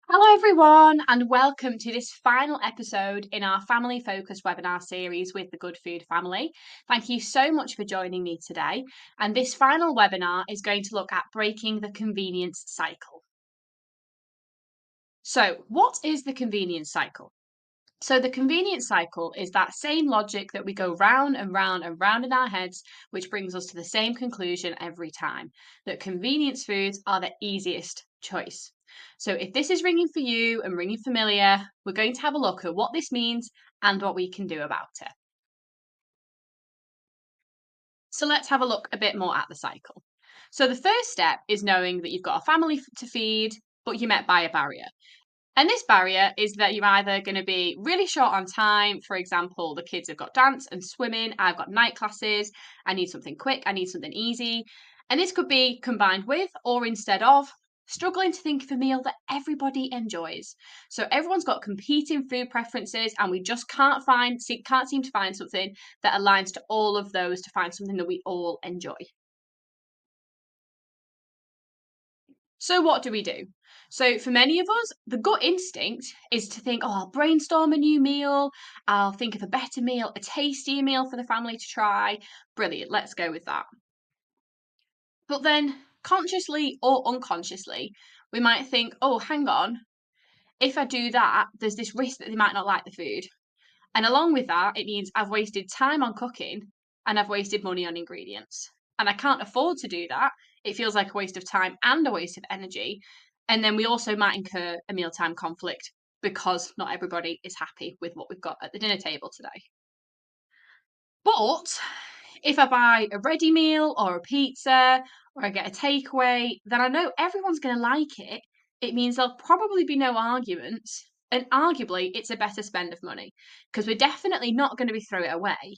Hello, everyone, and welcome to this final episode in our family focused webinar series with the Good Food family. Thank you so much for joining me today. And this final webinar is going to look at breaking the convenience cycle. So, what is the convenience cycle? So, the convenience cycle is that same logic that we go round and round and round in our heads, which brings us to the same conclusion every time that convenience foods are the easiest choice. So, if this is ringing for you and ringing familiar, we're going to have a look at what this means and what we can do about it. So, let's have a look a bit more at the cycle. So, the first step is knowing that you've got a family to feed, but you're met by a barrier. And this barrier is that you're either going to be really short on time. For example, the kids have got dance and swimming. I've got night classes. I need something quick. I need something easy. And this could be combined with or instead of struggling to think of a meal that everybody enjoys. So everyone's got competing food preferences, and we just can't seem to find something that aligns to all of those to find something that we all enjoy. So what do we do? So for many of us, the gut instinct is to think, oh, I'll brainstorm a new meal. I'll think of a better meal, a tastier meal for the family to try. Brilliant. Let's go with that. But then consciously or unconsciously, we might think, oh, hang on. If I do that, there's this risk that they might not like the food. And along with that, it means I've wasted time on cooking and I've wasted money on ingredients. And I can't afford to do that. It feels like a waste of time and a waste of energy. And then we also might incur a mealtime conflict because not everybody is happy with what we've got at the dinner table today. But if I buy a ready meal or a pizza or I get a takeaway, then I know everyone's going to like it. It means there'll probably be no arguments. And arguably, it's a better spend of money because we're definitely not going to be throwing it away.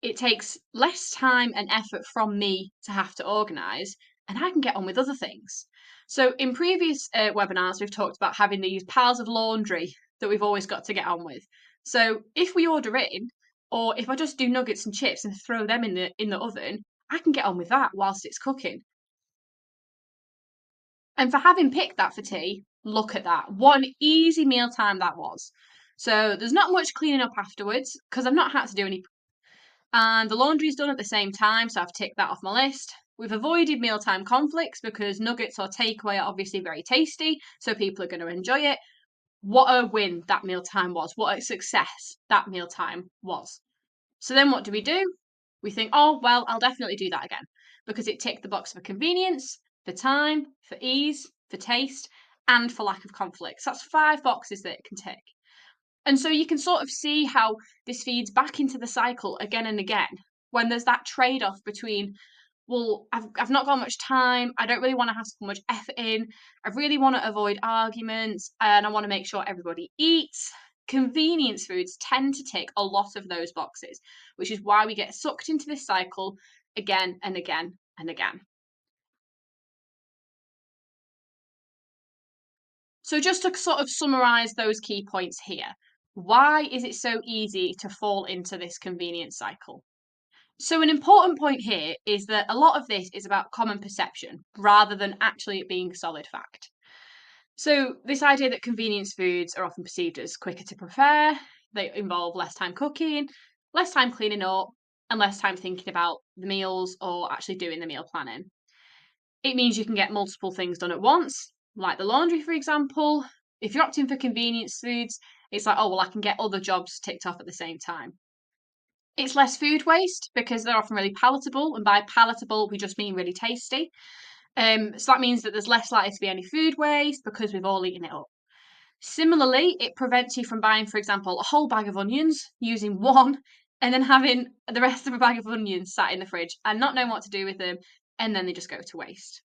It takes less time and effort from me to have to organise, and I can get on with other things. So, in previous webinars, we've talked about having these piles of laundry that we've always got to get on with. So, if we order in, or if I just do nuggets and chips and throw them in the oven, I can get on with that whilst it's cooking. And for having picked that for tea, look at that. What an easy mealtime that was. So there's not much cleaning up afterwards because I've not had to do any. And the laundry's done at the same time, so I've ticked that off my list. We've avoided mealtime conflicts because nuggets or takeaway are obviously very tasty, so people are going to enjoy it. What a win that mealtime was. What a success that mealtime was. So then what do? We think, oh, well, I'll definitely do that again because it ticked the box for convenience, for time, for ease, for taste, and for lack of conflict. So that's 5 boxes that it can tick. And so you can sort of see how this feeds back into the cycle again and again when there's that trade off between, well, I've not got much time. I don't really want to have so much effort in. I really want to avoid arguments and I want to make sure everybody eats. Convenience foods tend to tick a lot of those boxes, which is why we get sucked into this cycle again and again and again. So, just to sort of summarize those key points here, why is it so easy to fall into this convenience cycle? So, an important point here is that a lot of this is about common perception rather than actually it being solid fact. So, this idea that convenience foods are often perceived as quicker to prepare, they involve less time cooking, less time cleaning up, and less time thinking about the meals or actually doing the meal planning. It means you can get multiple things done at once, like the laundry, for example. If you're opting for convenience foods, it's like, oh, well, I can get other jobs ticked off at the same time. It's less food waste because they're often really palatable, and by palatable, we just mean really tasty. So that means that there's less likely to be any food waste because we've all eaten it up. Similarly, it prevents you from buying, for example, a whole bag of onions, using one, and then having the rest of a bag of onions sat in the fridge and not knowing what to do with them, and then they just go to waste.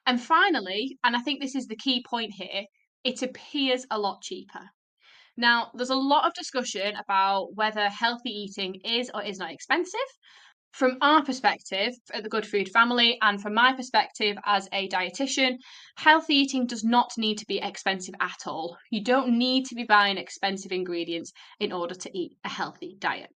And finally, and I think this is the key point here, it appears a lot cheaper. Now, there's a lot of discussion about whether healthy eating is or is not expensive. From our perspective at the Good Food family, and from my perspective as a dietitian, healthy eating does not need to be expensive at all. You don't need to be buying expensive ingredients in order to eat a healthy diet.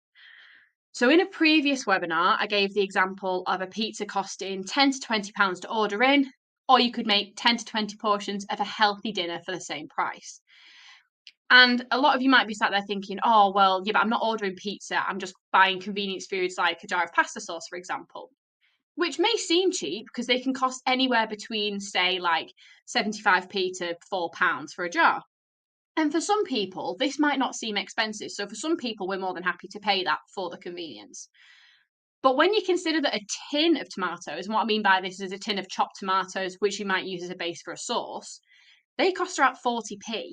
So, in a previous webinar, I gave the example of a pizza costing £10 to £20 to order in, or you could make 10 to 20 portions of a healthy dinner for the same price. And a lot of you might be sat there thinking, oh, well, yeah, but I'm not ordering pizza. I'm just buying convenience foods like a jar of pasta sauce, for example, which may seem cheap because they can cost anywhere between, say, like 75p to £4 for a jar. And for some people, this might not seem expensive. So for some people, we're more than happy to pay that for the convenience. But when you consider that a tin of tomatoes, and what I mean by this is a tin of chopped tomatoes, which you might use as a base for a sauce, they cost around 40p.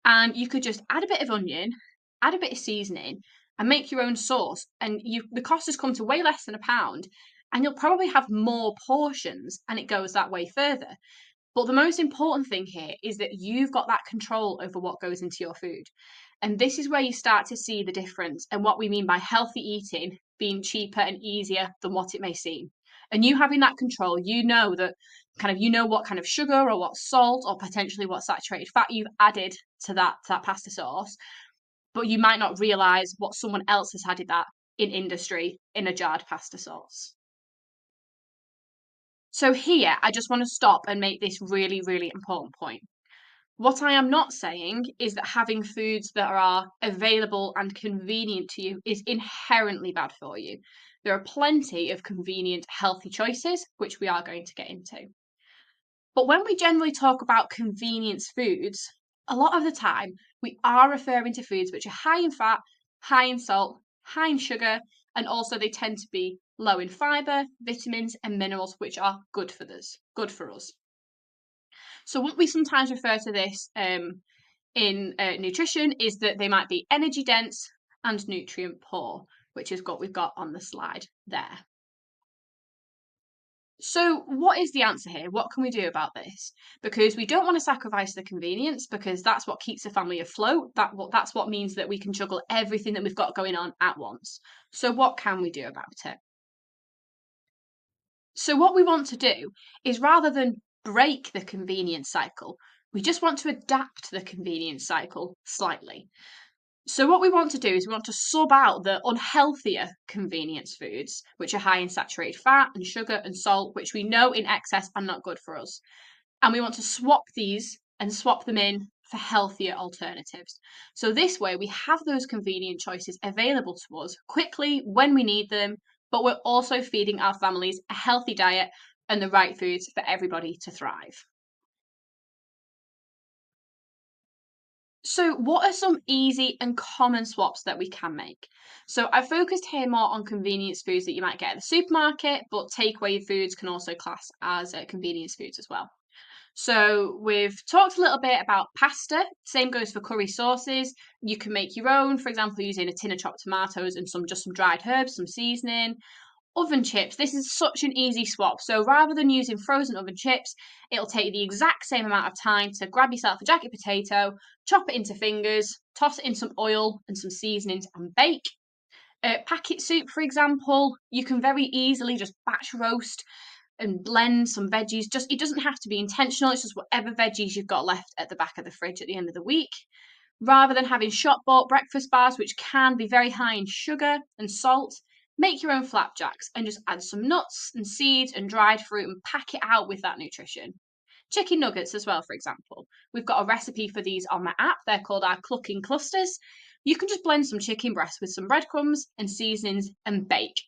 And you could just add a bit of onion, add a bit of seasoning, and make your own sauce. And the cost has come to way less than £1, and you'll probably have more portions, and it goes that way further. But the most important thing here is that you've got that control over what goes into your food. And this is where you start to see the difference and what we mean by healthy eating being cheaper and easier than what it may seem. And you having that control, you know that you know what kind of sugar or what salt or potentially what saturated fat you've added to that pasta sauce, but you might not realize what someone else has added that in industry in a jarred pasta sauce. So here, I just want to stop and make this really, really important point. What I am not saying is that having foods that are available and convenient to you is inherently bad for you. There are plenty of convenient, healthy choices, which we are going to get into. But when we generally talk about convenience foods, a lot of the time we are referring to foods which are high in fat, high in salt, high in sugar, and also they tend to be low in fiber, vitamins, and minerals, which are good for us. So what we sometimes refer to this in nutrition is that they might be energy dense and nutrient poor, which is what we've got on the slide there. So what is the answer here? What can we do about this? Because we don't want to sacrifice the convenience because that's what keeps the family afloat. That's what means that we can juggle everything that we've got going on at once. So what can we do about it? So what we want to do is rather than break the convenience cycle, we just want to adapt the convenience cycle slightly. So what we want to do is we want to sub out the unhealthier convenience foods, which are high in saturated fat and sugar and salt, which we know in excess are not good for us. And we want to swap these and swap them in for healthier alternatives. So this way we have those convenient choices available to us quickly when we need them, but we're also feeding our families a healthy diet and the right foods for everybody to thrive. So, what are some easy and common swaps that we can make? So, I've focused here more on convenience foods that you might get at the supermarket, but takeaway foods can also class as convenience foods as well. So, we've talked a little bit about pasta. Same goes for curry sauces. You can make your own, for example, using a tin of chopped tomatoes and some dried herbs, some seasoning. Oven chips, this is such an easy swap. So rather than using frozen oven chips, it'll take the exact same amount of time to grab yourself a jacket potato, chop it into fingers, toss it in some oil and some seasonings and bake. Packet soup, for example, you can very easily just batch roast and blend some veggies. Just it doesn't have to be intentional, it's just whatever veggies you've got left at the back of the fridge at the end of the week. Rather than having shop bought breakfast bars, which can be very high in sugar and salt, make your own flapjacks and just add some nuts and seeds and dried fruit and pack it out with that nutrition. Chicken nuggets as well, for example. We've got a recipe for these on my app. They're called our clucking clusters. You can just blend some chicken breast with some breadcrumbs and seasonings and bake.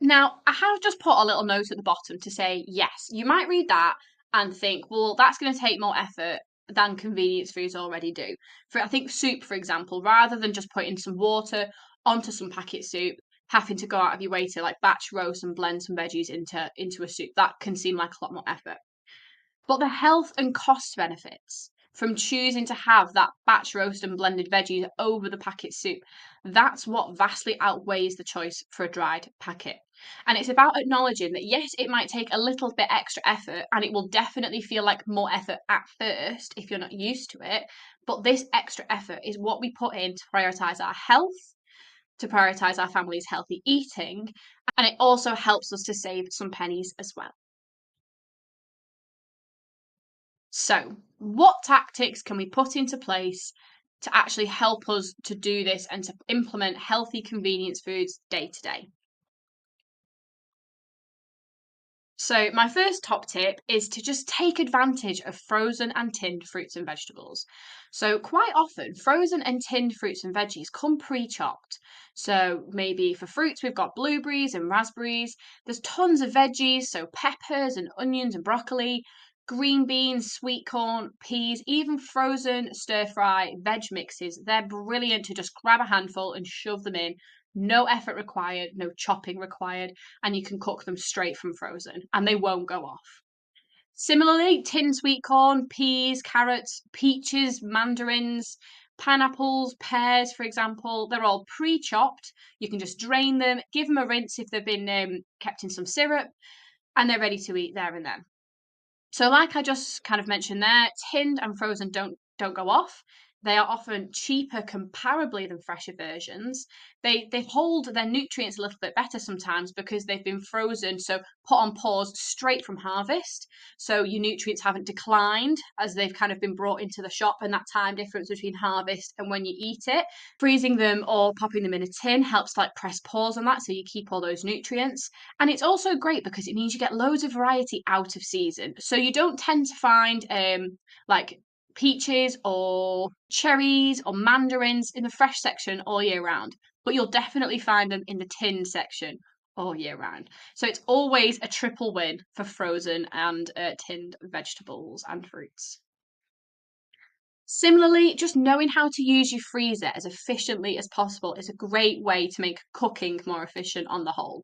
Now, I have just put a little note at the bottom to say, yes, you might read that and think, well, that's going to take more effort than convenience foods already do. For I think soup, for example, rather than just putting some water onto some packet soup, having to go out of your way to like batch roast and blend some veggies into a soup, that can seem like a lot more effort. But the health and cost benefits from choosing to have that batch roast and blended veggies over the packet soup, that's what vastly outweighs the choice for a dried packet. And it's about acknowledging that yes, it might take a little bit extra effort and it will definitely feel like more effort at first if you're not used to it. But this extra effort is what we put in to prioritize our health, to prioritize our family's healthy eating, and it also helps us to save some pennies as well. So, what tactics can we put into place to actually help us to do this and to implement healthy convenience foods day to day? So, my first top tip is to just take advantage of frozen and tinned fruits and vegetables. So, quite often, frozen and tinned fruits and veggies come pre chopped. So, maybe for fruits, we've got blueberries and raspberries. There's tons of veggies, so peppers and onions and broccoli, green beans, sweet corn, peas, even frozen stir fry veg mixes. They're brilliant to just grab a handful and shove them in. No effort required, no chopping required, and you can cook them straight from frozen and they won't go off. Similarly, tinned sweet corn, peas, carrots, peaches, mandarins, pineapples, pears, for example, they're all pre chopped. You can just drain them, give them a rinse if they've been kept in some syrup, and they're ready to eat there and then. So, like I just kind of mentioned there, tinned and frozen don't go off. They are often cheaper comparably than fresher versions. They hold their nutrients a little bit better sometimes because they've been frozen, so put on pause straight from harvest. So your nutrients haven't declined as they've kind of been brought into the shop, and that time difference between harvest and when you eat it. Freezing them or popping them in a tin helps like press pause on that so you keep all those nutrients. And it's also great because it means you get loads of variety out of season. So you don't tend to find like peaches or cherries or mandarins in the fresh section all year round, but you'll definitely find them in the tin section all year round. So it's always a triple win for frozen and tinned vegetables and fruits. Similarly, just knowing how to use your freezer as efficiently as possible is a great way to make cooking more efficient on the whole.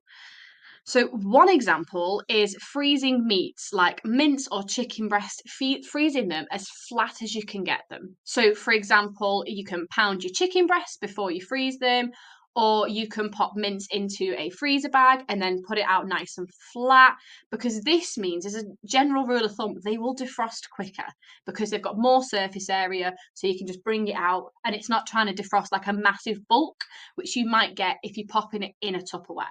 So, one example is freezing meats like mince or chicken breast, freezing them as flat as you can get them. So, for example, you can pound your chicken breasts before you freeze them, or you can pop mince into a freezer bag and then put it out nice and flat. Because this means, as a general rule of thumb, they will defrost quicker because they've got more surface area, so you can just bring it out and it's not trying to defrost like a massive bulk, which you might get if you're popping it in a Tupperware.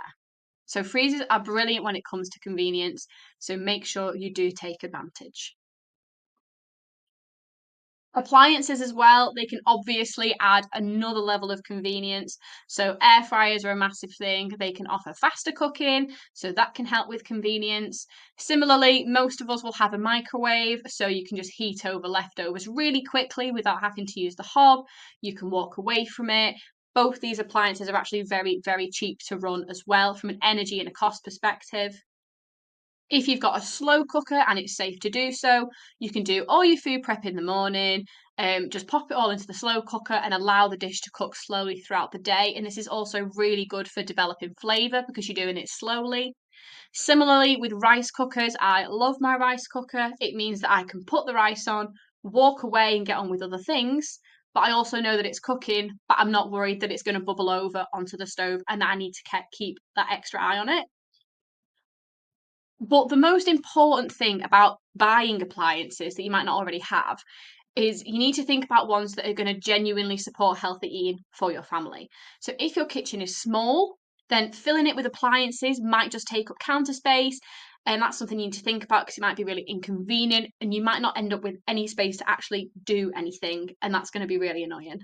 So freezers are brilliant when it comes to convenience, so make sure you do take advantage. Appliances as well, they can obviously add another level of convenience. So air fryers are a massive thing. They can offer faster cooking, so that can help with convenience. Similarly, most of us will have a microwave, so you can just heat over leftovers really quickly without having to use the hob. You can walk away from it. Both these appliances are actually very, very cheap to run as well from an energy and a cost perspective. If you've got a slow cooker and it's safe to do so, you can do all your food prep in the morning, just pop it all into the slow cooker and allow the dish to cook slowly throughout the day. And this is also really good for developing flavour because you're doing it slowly. Similarly, with rice cookers, I love my rice cooker. It means that I can put the rice on, walk away, and get on with other things. But I also know that it's cooking, but I'm not worried that it's going to bubble over onto the stove and that I need to keep that extra eye on it. But the most important thing about buying appliances that you might not already have is you need to think about ones that are going to genuinely support healthy eating for your family. So if your kitchen is small, then filling it with appliances might just take up counter space. And that's something you need to think about because it might be really inconvenient and you might not end up with any space to actually do anything. And that's going to be really annoying.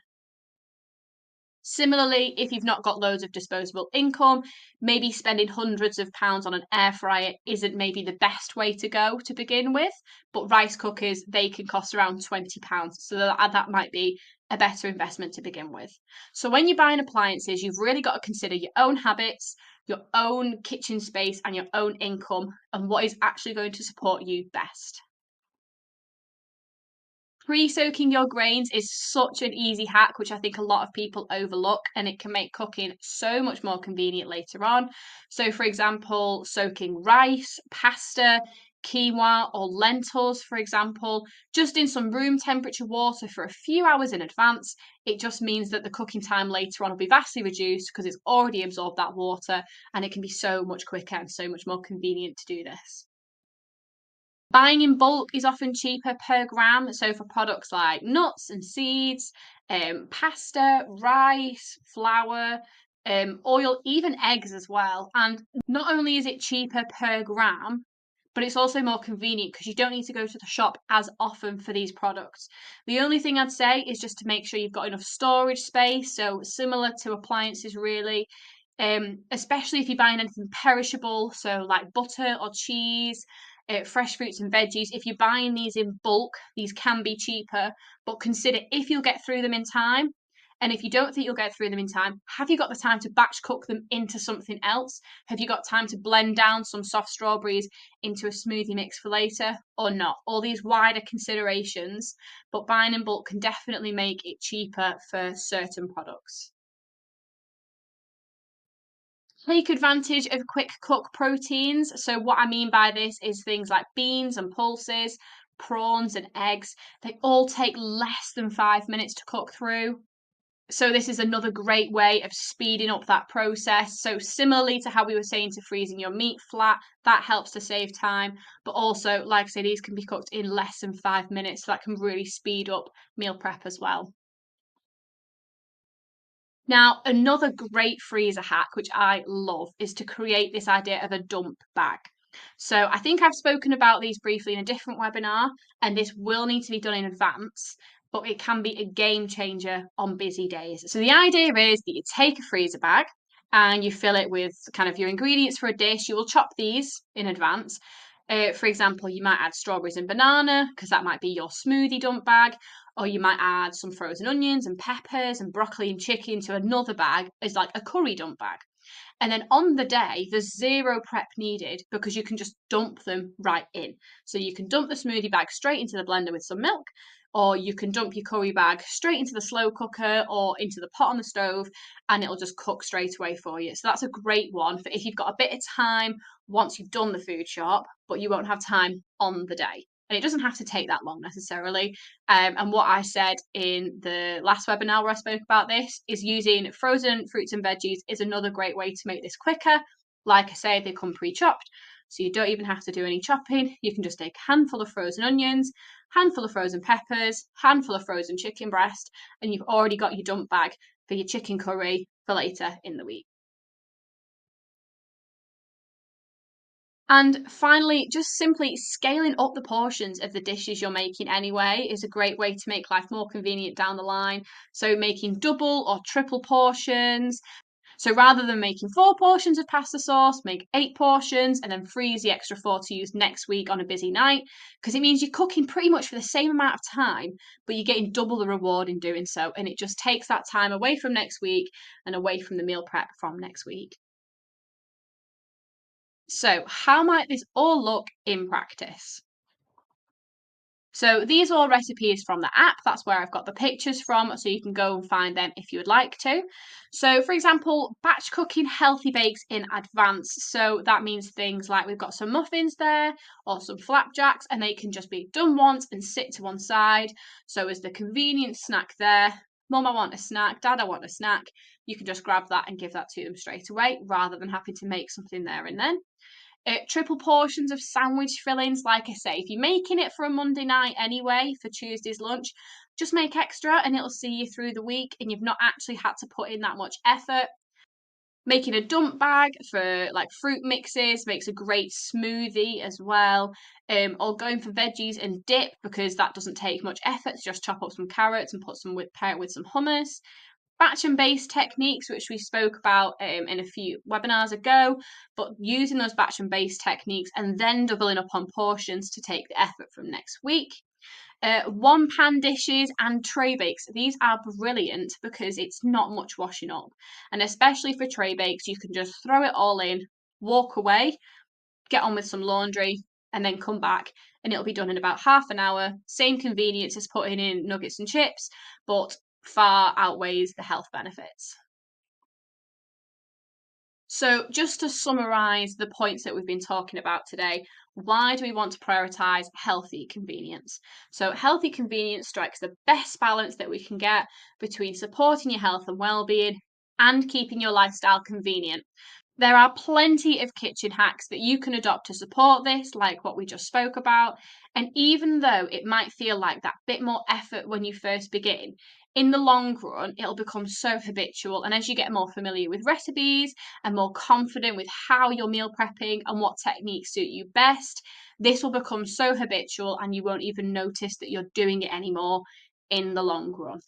Similarly, if you've not got loads of disposable income, maybe spending hundreds of pounds on an air fryer isn't maybe the best way to go to begin with. But rice cookers, they can cost around £20. So that might be a better investment to begin with. So when you're buying appliances, you've really got to consider your own habits, your own kitchen space, and your own income, and what is actually going to support you best. Pre-soaking your grains is such an easy hack, which I think a lot of people overlook, and it can make cooking so much more convenient later on. So, for example, soaking rice, pasta, quinoa, or lentils, for example, just in some room temperature water for a few hours in advance, it just means that the cooking time later on will be vastly reduced because it's already absorbed that water, and it can be so much quicker and so much more convenient to do this. Buying in bulk is often cheaper per gram. So for products like nuts and seeds, pasta, rice, flour, oil, even eggs as well. And not only is it cheaper per gram, but it's also more convenient because you don't need to go to the shop as often for these products. The only thing I'd say is just to make sure you've got enough storage space. So similar to appliances, really, especially if you're buying anything perishable, so like butter or cheese, fresh fruits and veggies. If you're buying these in bulk, these can be cheaper, but consider if you'll get through them in time. And if you don't think you'll get through them in time, have you got the time to batch cook them into something else? Have you got time to blend down some soft strawberries into a smoothie mix for later or not? All these wider considerations, but buying in bulk can definitely make it cheaper for certain products. Take advantage of quick cook proteins. So, what I mean by this is things like beans and pulses, prawns and eggs. They all take less than 5 minutes to cook through. So, this is another great way of speeding up that process. So, similarly to how we were saying to freezing your meat flat, that helps to save time. But also, like I say, these can be cooked in less than 5 minutes. So, that can really speed up meal prep as well. Now, another great freezer hack, which I love, is to create this idea of a dump bag. So, I think I've spoken about these briefly in a different webinar, and this will need to be done in advance, but it can be a game changer on busy days. So, the idea is that you take a freezer bag and you fill it with kind of your ingredients for a dish. You will chop these in advance. For example, you might add strawberries and banana because that might be your smoothie dump bag, or you might add some frozen onions and peppers and broccoli and chicken to another bag as like a curry dump bag. And then on the day, there's zero prep needed because you can just dump them right in. So you can dump the smoothie bag straight into the blender with some milk, or you can dump your curry bag straight into the slow cooker or into the pot on the stove, and it'll just cook straight away for you. So that's a great one for if you've got a bit of time once you've done the food shop, but you won't have time on the day. And it doesn't have to take that long necessarily. And what I said in the last webinar where I spoke about this is using frozen fruits and veggies is another great way to make this quicker. Like I say, they come pre-chopped, so you don't even have to do any chopping. You can just take a handful of frozen onions, handful of frozen peppers, handful of frozen chicken breast, and you've already got your dump bag for your chicken curry for later in the week. And finally, just simply scaling up the portions of the dishes you're making anyway is a great way to make life more convenient down the line. So, making double or triple portions. So, rather than making 4 portions of pasta sauce, make 8 portions and then freeze the extra 4 to use next week on a busy night. Because it means you're cooking pretty much for the same amount of time, but you're getting double the reward in doing so. And it just takes that time away from next week and away from the meal prep from next week. So, how might this all look in practice? So these are all recipes from the app. That's where I've got the pictures from, so you can go and find them if you would like to. So, for example, batch cooking healthy bakes in advance. So that means things like we've got some muffins there or some flapjacks, and they can just be done once and sit to one side. So, as the convenient snack there, Mum, I want a snack, Dad, I want a snack. You can just grab that and give that to them straight away rather than having to make something there and then. Triple portions of sandwich fillings, like I say, if you're making it for a Monday night anyway, for Tuesday's lunch, just make extra and it'll see you through the week and you've not actually had to put in that much effort. Making a dump bag for like fruit mixes makes a great smoothie as well. Or going for veggies and dip because that doesn't take much effort to just chop up some carrots and put some pair it with some hummus. Batch and base techniques, which we spoke about in a few webinars ago, but using those batch and base techniques and then doubling up on portions to take the effort from next week. One pan dishes and tray bakes. These are brilliant because it's not much washing up. And especially for tray bakes, you can just throw it all in, walk away, get on with some laundry, and then come back and it'll be done in about half an hour. Same convenience as putting in nuggets and chips, but far outweighs the health benefits. So, just to summarize the points that we've been talking about today, why do we want to prioritize healthy convenience? So, healthy convenience strikes the best balance that we can get between supporting your health and well-being and keeping your lifestyle convenient. There are plenty of kitchen hacks that you can adopt to support this, like what we just spoke about. And even though it might feel like that bit more effort when you first begin, in the long run, it'll become so habitual. And as you get more familiar with recipes and more confident with how you're meal prepping and what techniques suit you best, this will become so habitual and you won't even notice that you're doing it anymore in the long run.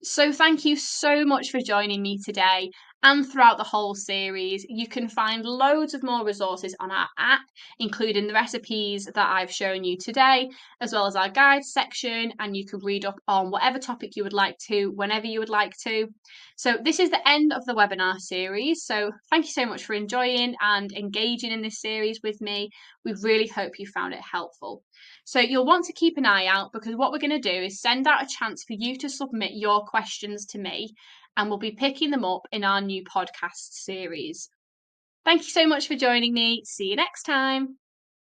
So, thank you so much for joining me today and throughout the whole series. You can find loads of more resources on our app, including the recipes that I've shown you today, as well as our guides section, and you can read up on whatever topic you would like to, whenever you would like to. So, this is the end of the webinar series. So, thank you so much for enjoying and engaging in this series with me. We really hope you found it helpful. So you'll want to keep an eye out, because what we're going to do is send out a chance for you to submit your questions to me, and we'll be picking them up in our new podcast series. Thank you so much for joining me. See you next time.